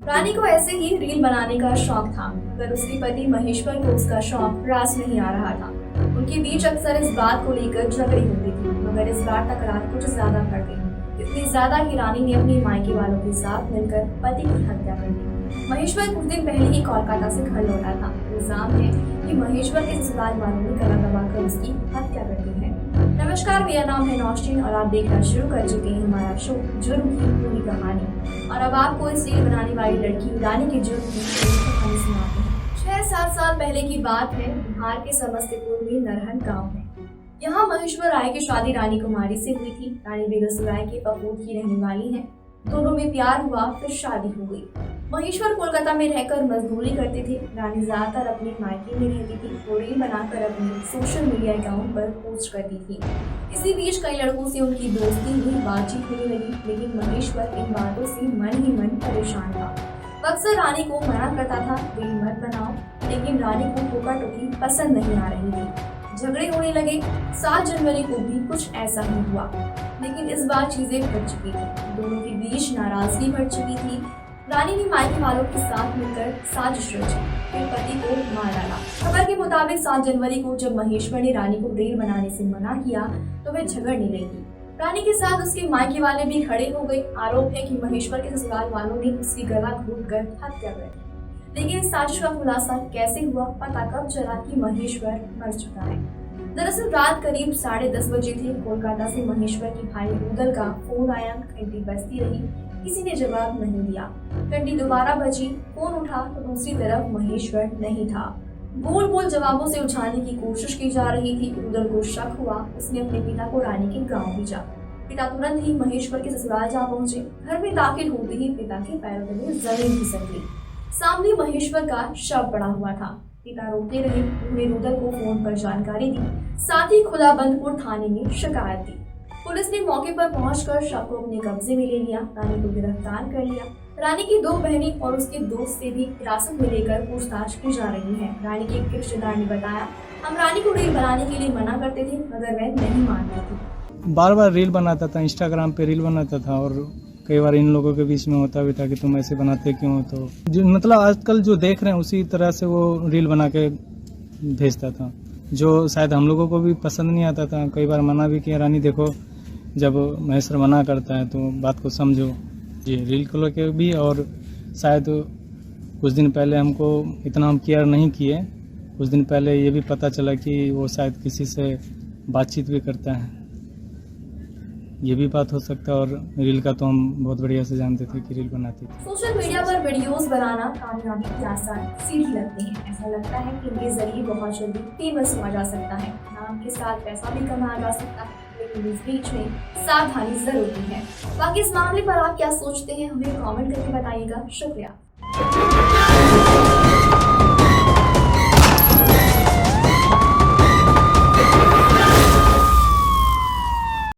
रानी को ऐसे ही रील बनाने का शौक था, पर उसके पति महेश्वर को उसका शौक रास नहीं आ रहा था। उनके बीच अक्सर इस बात को लेकर झगड़ी होती थी, मगर इस बार तकरार कुछ ज्यादा बढ़ गई। इतनी ज्यादा कि रानी ने अपने मायके वालों के साथ मिलकर पति की हत्या कर दी। महेश्वर कुछ दिन पहले ही कोलकाता से घर लौटा था। इल्जाम है कि महेश्वर के ससुराल वालों ने गला दबाकर उसकी हत्या कर दी है। नमस्कार, मेरा नाम है नौशीन और आप देखना शुरू कर चुके हैं हमारा शो जुर्म की पूरी कहानी। और अब आपको इस रील बनाने वाली लड़की रानी के जुर्म की पूरी कहानी सुनाते हैं। 6-7 साल पहले की बात है। बिहार के समस्तीपुर में नरहन गाँव है। यहाँ महेश्वर राय की शादी रानी कुमारी से हुई थी। रानी बेगूसराय के पपूत की रहने वाली है। दोनों में प्यार हुआ, फिर शादी हो गई। महेश्वर कोलकाता में रहकर मजदूरी करते थे। रानी ज्यादातर अपने मायके में रहती थी। वो रील बनाकर अपने सोशल मीडिया अकाउंट पर पोस्ट करती थी। इसी बीच कई लड़कों से उनकी दोस्ती हुई, बातचीत होने लगी, लेकिन महेश्वर इन बातों से मन ही मन परेशान था। अक्सर रानी को मना करता था, रील मत बनाओ, लेकिन रानी को टोका टोकी पसंद नहीं आ रही थी। झगड़े होने लगे। 7 जनवरी को भी कुछ ऐसा ही हुआ, लेकिन इस बार चीजें बढ़ चुकी थी। दोनों के बीच नाराजगी बढ़ चुकी थी। रानी ने मायके वालों के साथ मिलकर साजिश रची, फिर पति को मार डाला। खबर के मुताबिक 7 जनवरी को जब महेश्वर ने रानी को रील बनाने से मना किया तो वे झगड़ने लगी। रानी के साथ उसके मायके वाले भी खड़े हो गए। आरोप है कि महेश्वर के ससुराल वालों ने उसकी गला घोंटकर हत्या कर दी। लेकिन इस साजिश का खुलासा कैसे हुआ, पता कब चला कि महेश्वर मर चुका है। दरअसल रात करीब 10:30 बजे थे। कोलकाता से महेश्वर की भाई रुदल का फोन आया। घंटी बजती रही, किसी ने जवाब नहीं दिया। घंटी दोबारा बजी, फोन उठा तो दूसरी तरफ महेश्वर नहीं था। बोल बोल जवाबों से उछालने की कोशिश की जा रही थी। रुदल को शक हुआ। उसने अपने पिता को रानी के गाँव भेजा। पिता तुरंत ही महेश्वर के ससुराल जा पहुंचे। घर में दाखिल होते ही पिता के पैरों तले जमीन खिसक गई। सामने महेश्वर का शव पड़ा हुआ था। पिता रोते रहे। उन्होंने रुदल को फोन पर जानकारी दी, साथ ही खुदाबंदपुर थाने में शिकायत दी। पुलिस ने मौके पर पहुंचकर शव को अपने कब्जे में ले लिया। रानी को गिरफ्तार कर लिया। रानी की 2 बहनें और उसके दोस्त से भी हिरासत में लेकर पूछताछ की जा रही है। रानी के एक रिश्तेदार ने बताया, हम रानी को रील बनाने के लिए मना करते थे, मगर वह नहीं मानती थी। बार बार रील बनाता था, इंस्टाग्राम पे रील बनाता था और कई बार इन लोगों के बीच में होता भी था कि तुम ऐसे बनाते क्यों हो। तो जो मतलब आजकल जो देख रहे हैं उसी तरह से वो रील बना के भेजता था, जो शायद हम लोगों को भी पसंद नहीं आता था। कई बार मना भी किया, रानी देखो जब महेश्वर मना करता है तो बात को समझो। ये रील को लेके भी, और शायद कुछ दिन पहले हमको इतना हम केयर नहीं किए। कुछ दिन पहले ये भी पता चला कि वो शायद किसी से बातचीत भी करता है। ये भी बात हो सकता है। और रील का तो हम बहुत बढ़िया से जानते थे कि रील बनाती थी। सोशल मीडिया पर वीडियोस बनाना कामयाबी की आसान सीढ़ी लगती है। ऐसा लगता है कि इनके जरिए बहुत जल्दी फेमस हुआ जा सकता है, नाम के साथ पैसा भी कमाया जा सकता है, लेकिन इस बीच में सावधानी जरूरी है। बाकी इस मामले पर आप क्या सोचते हैं, हमें कमेंट करके बताइएगा। शुक्रिया।